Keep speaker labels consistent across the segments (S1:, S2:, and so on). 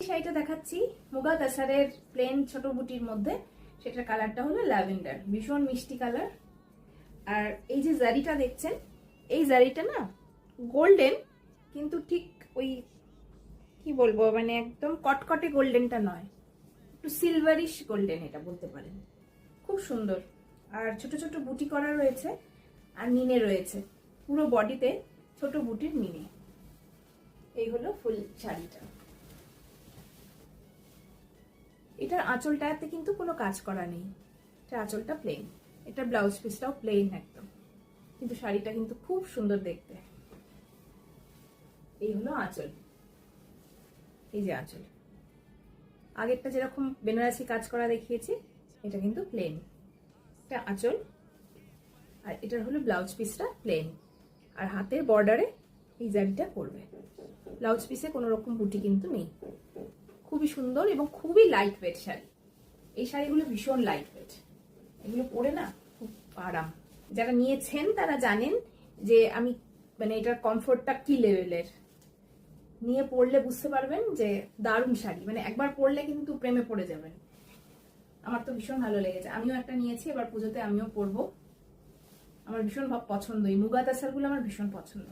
S1: শাড়িটা দেখাচ্ছি মুগা তাসারের প্লেন ছোট বুটির মধ্যে। সেটার কালারটা হলো ল্যাভেন্ডার, ভীষণ মিষ্টি কালার। আর এই যে জারিটা দেখছেন, এই জারিটা না গোল্ডেন, কিন্তু ঠিক ওই কি বলবো মানে একদম কটকটে গোল্ডেনটা নয়, একটু সিলভারিশ গোল্ডেন এটা বলতে পারেন। খুব সুন্দর। আর ছোট ছোট বুটি করা রয়েছে আর মিনে রয়েছে, পুরো বডিতে ছোট বুটির মিনে। এই হলো ফুল শাড়িটা। এটার আঁচলটাতে কিন্তু কোনো কাজ করা নেই, এটা আঁচলটা প্লেন। এটা ব্লাউজ পিসটাও প্লেন একদম, কিন্তু শাড়িটা কিন্তু খুব সুন্দর দেখতে। এই হলো আঁচল, এই যে আঁচল। আগেরটা যেরকম বেনারসি কাজ করা দেখিয়েছি, এটা কিন্তু প্লেন। এটা আঁচল, আর এটার হলো ব্লাউজ পিসটা প্লেন, আর হাতের বর্ডারে এই জারিটা করবে। ব্লাউজ পিসে কোনো রকম বুটি কিন্তু নেই। খুবই সুন্দর এবং খুবই লাইট ওয়েট শাড়ি। এই শাড়িগুলো ভীষণ লাইট ওয়েট, এগুলো পরে না খুব আরাম। যারা নিয়েছেন তারা জানেন যে আমি মানে এটার কমফোর্টটা কি লেভেলের। নিয়ে পরলে বুঝতে পারবেন যে দারুণ শাড়ি, মানে একবার পরলে কিন্তু প্রেমে পড়ে যাবেন। আমার তো ভীষণ ভালো লেগেছে, আমিও একটা নিয়েছি, এবার পুজোতে আমিও পরবো। আমার ভীষণ পছন্দ, এই মুগা তাসারগুলো আমার ভীষণ পছন্দ।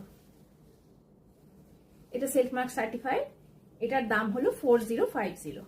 S1: এটা সেলফ মার্ক সার্টিফাইড। এটার দাম হলো 4050।